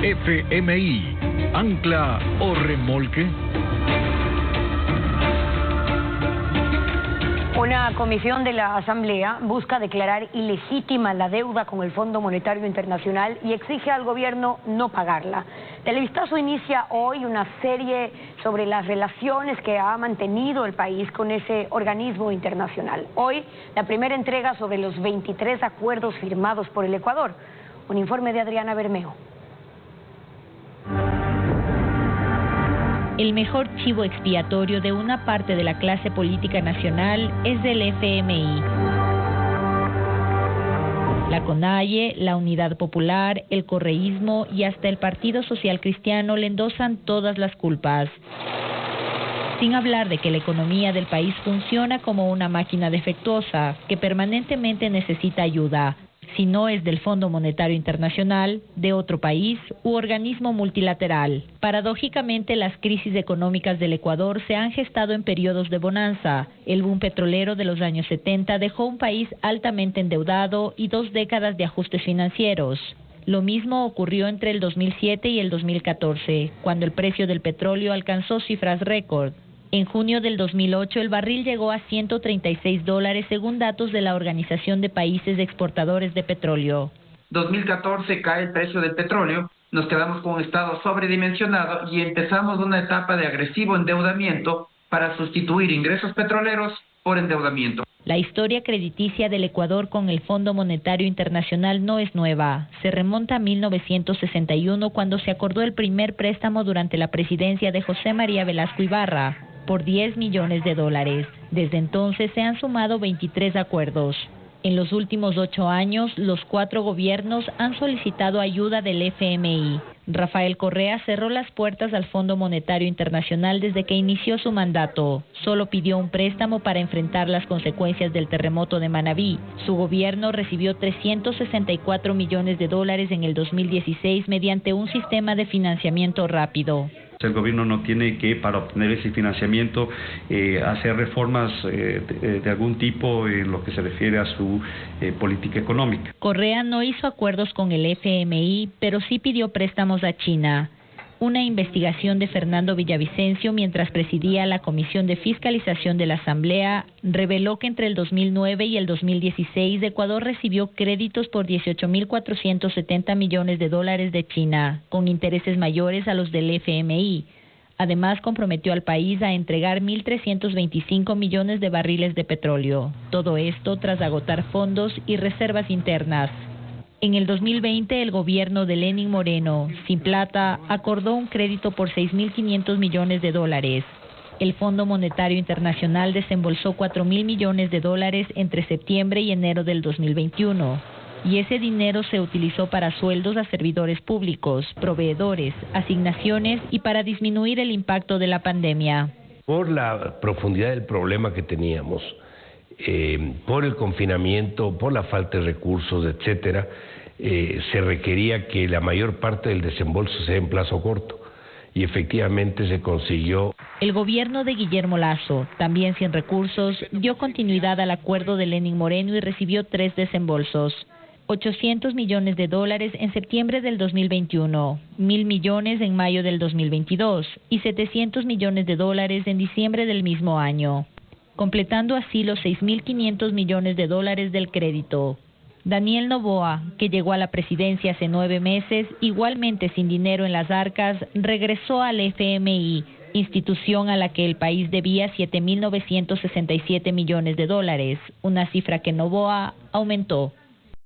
FMI, ancla o remolque. Una comisión de la Asamblea busca declarar ilegítima la deuda con el Fondo Monetario Internacional y exige al gobierno no pagarla. Televistazo inicia hoy una serie sobre las relaciones que ha mantenido el país con ese organismo internacional. Hoy, la primera entrega sobre los 23 acuerdos firmados por el Ecuador. Un informe de Adriana Bermeo. El mejor chivo expiatorio de una parte de la clase política nacional es del FMI. La CONAIE, la Unidad Popular, el correísmo y hasta el Partido Social Cristiano le endosan todas las culpas. Sin hablar de que la economía del país funciona como una máquina defectuosa que permanentemente necesita ayuda. Si no es del Fondo Monetario Internacional, de otro país u organismo multilateral. Paradójicamente, las crisis económicas del Ecuador se han gestado en periodos de bonanza. El boom petrolero de los años 70 dejó un país altamente endeudado y 2 décadas de ajustes financieros. Lo mismo ocurrió entre el 2007 y el 2014, cuando el precio del petróleo alcanzó cifras récord. En junio del 2008, el barril llegó a $136 según datos de la Organización de Países Exportadores de Petróleo. 2014 cae el precio del petróleo, nos quedamos con un estado sobredimensionado y empezamos una etapa de agresivo endeudamiento para sustituir ingresos petroleros por endeudamiento. La historia crediticia del Ecuador con el Fondo Monetario Internacional no es nueva. Se remonta a 1961, cuando se acordó el primer préstamo durante la presidencia de José María Velasco Ibarra, por $10 millones. Desde entonces se han sumado 23 acuerdos. En los últimos 8 años, los 4 gobiernos han solicitado ayuda del FMI. Rafael Correa cerró las puertas al Fondo Monetario Internacional desde que inició su mandato. Solo pidió un préstamo para enfrentar las consecuencias del terremoto de Manabí. Su gobierno recibió $364 millones en el 2016 mediante un sistema de financiamiento rápido. El gobierno no tiene que, para obtener ese financiamiento, hacer reformas de algún tipo en lo que se refiere a su política económica. Correa no hizo acuerdos con el FMI, pero sí pidió préstamos a China. Una investigación de Fernando Villavicencio, mientras presidía la Comisión de Fiscalización de la Asamblea, reveló que entre el 2009 y el 2016 Ecuador recibió créditos por $18.470 millones de China, con intereses mayores a los del FMI. Además, comprometió al país a entregar 1.325 millones de barriles de petróleo. Todo esto tras agotar fondos y reservas internas. En el 2020, el gobierno de Lenín Moreno, sin plata, acordó un crédito por $6.500 millones. El Fondo Monetario Internacional desembolsó $4.000 millones entre septiembre y enero del 2021. Y ese dinero se utilizó para sueldos a servidores públicos, proveedores, asignaciones y para disminuir el impacto de la pandemia. Por la profundidad del problema que teníamos, por el confinamiento, por la falta de recursos, etcétera, se requería que la mayor parte del desembolso sea en plazo corto, y efectivamente se consiguió. El gobierno de Guillermo Lasso, también sin recursos, dio continuidad al acuerdo de Lenín Moreno y recibió 3 desembolsos. $800 millones en septiembre del 2021, $1.000 millones en mayo del 2022 y $700 millones en diciembre del mismo año, completando así los $6.500 millones del crédito. Daniel Noboa, que llegó a la presidencia hace 9 meses, igualmente sin dinero en las arcas, regresó al FMI, institución a la que el país debía $7.967 millones, una cifra que Noboa aumentó.